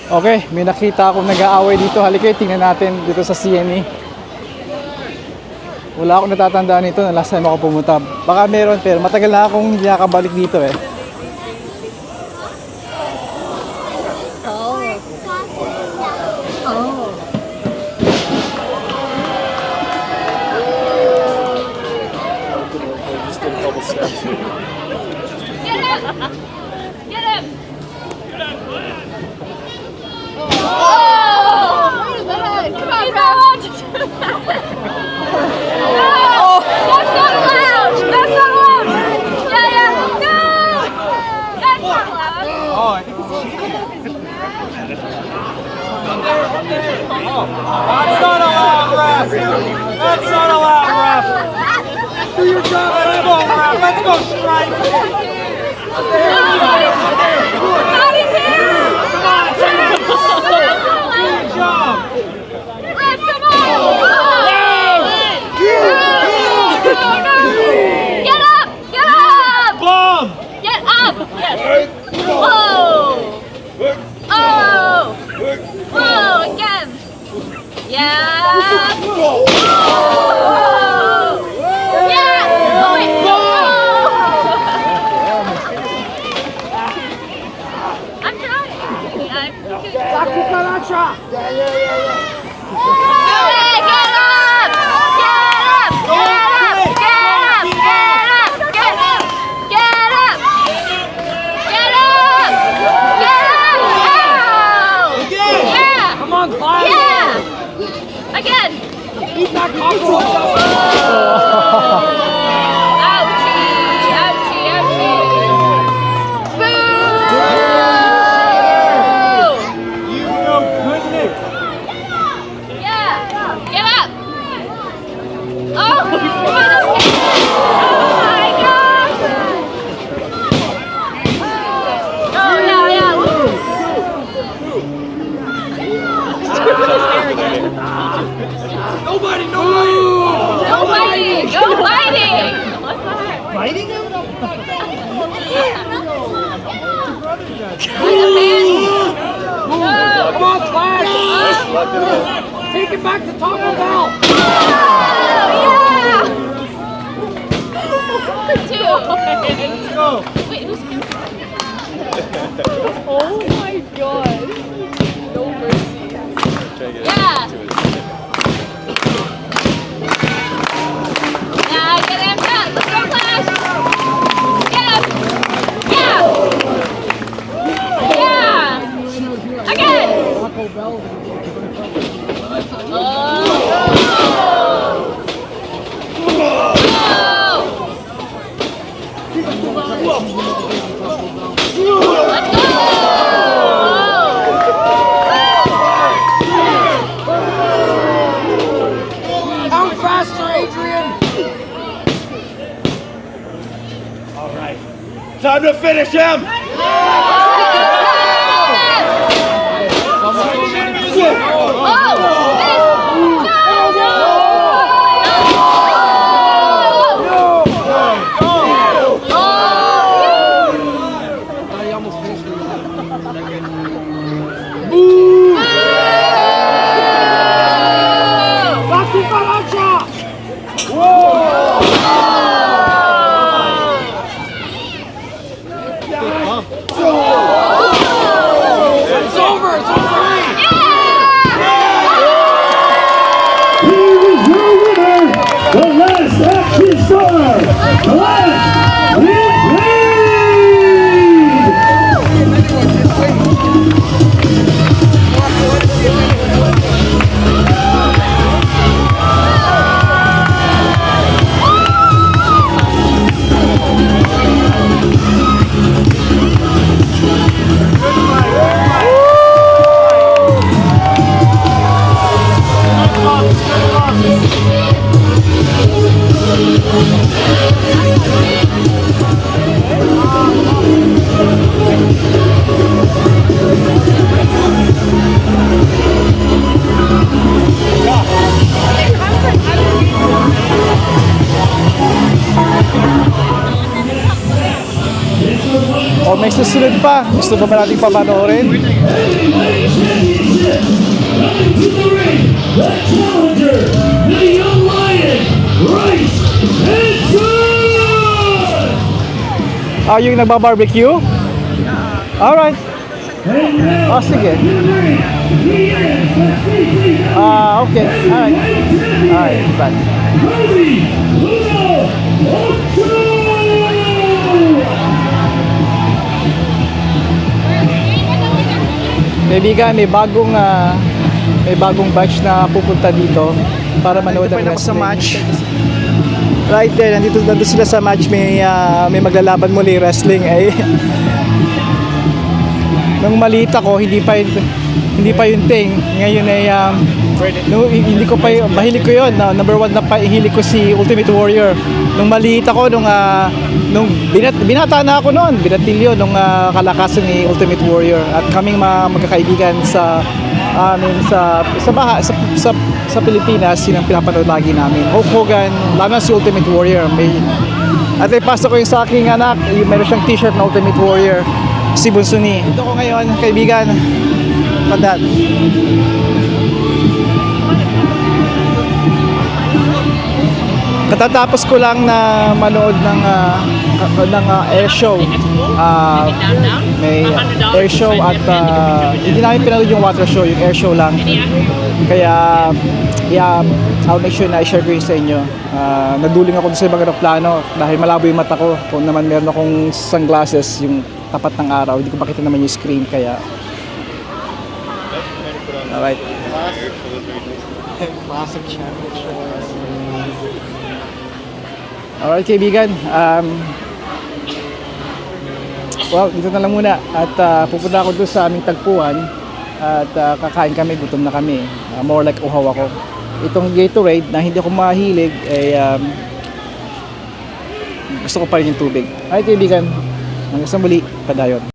Okay, may nakita akong nag-aaway dito. Halika, tingnan natin dito sa CNE. Wala akong natatandaan nito na last time ako pumunta. Baka meron, pero matagal na akong hindi nakabalik dito eh. That's not allowed, ref! That's not allowed, ref! Do your job, let's go, ref! Let's go, strike! Out of here! Do Good job! Ref, come on! Get up! Get up! Bomb! Get up! Yes. Whoa! Oh! Whoa! Again! Yeah! Whoa! Yeah! Oh, wait. I'm trying. I'm good. Hey, get up! Get up! Get up! Get up! Get up! Get up! Get up! Ow! Again! Yeah! Come on, climb! Yeah! Again! Eat that cockroach! Ouchie! Ouchie! Ouchie! Boo! You know goodness! Yeah! Get up! Oh! Oh my gosh! Oh yeah, yeah! Woo! Nobody! No fighting! No fighting! Fighting him? Come on, Clash! Take it back to Taco Bell! Yeah! Two. Let's go! Wait, who's Oh my god. No mercy. Yeah! Yeah, get him done. Let's go, Clash! Get him! Yeah! Yeah! Again! Oh! Let's go! Out faster, Adrian! All right. Time to finish him! It's over! It's over! Here is your winner, the last action star, Clash O may susunod pa. Gusto ba natin papanoorin? the ring, the challenger, the young lion, Bryce Henson! Yung nagbabarbecue? Alright. And now, Sige. to the ring, he is the CCW Okay. Alright. Alright, bye. Cody Uno Ocho! Kaibigan, may bagong batch na pupunta dito para manood ng wrestling. Sa match. Right there, nandito sila sa match, may maglalaban muli wrestling ay nung maliit ako, hindi pa yung thing. Ngayon ay hindi ko pa mahilig ko yun. Number 1 na pahilig ko si Ultimate Warrior. Nung maliit ako, nung binata na ako noon, binatilyo nung kalakasan ni Ultimate Warrior. At kaming magkakaibigan sa Pilipinas, yun ang pinapanood lagi namin. Hulk Hogan, lalo na si Ultimate Warrior. At ipasa ko yung sa aking anak, yung meron siyang t-shirt na Ultimate Warrior, si Bunsuni. Ito ko ngayon, kaibigan, padat. Katatapos ko lang na manood ng air show. May air show at hindi namin pinanood yung water show, yung air show lang. Kaya I'll make sure na i-share ko yun sa inyo. Naduling ako sa ibang aeroplano dahil malabo yung mata ko. Kung naman meron akong sungglasses, yung tapat ng araw, hindi ko makita naman yung screen, kaya alright. Alright kaibigan, well, dito na lang muna at pupunta ako doon sa aming tagpuan at kakain kami, gutom na kami. More like uhaw ako. Itong Gatorade na hindi ako mahilig ay gusto ko pa rin yung tubig. Alright kaibigan, hanggang sa muli, padayon.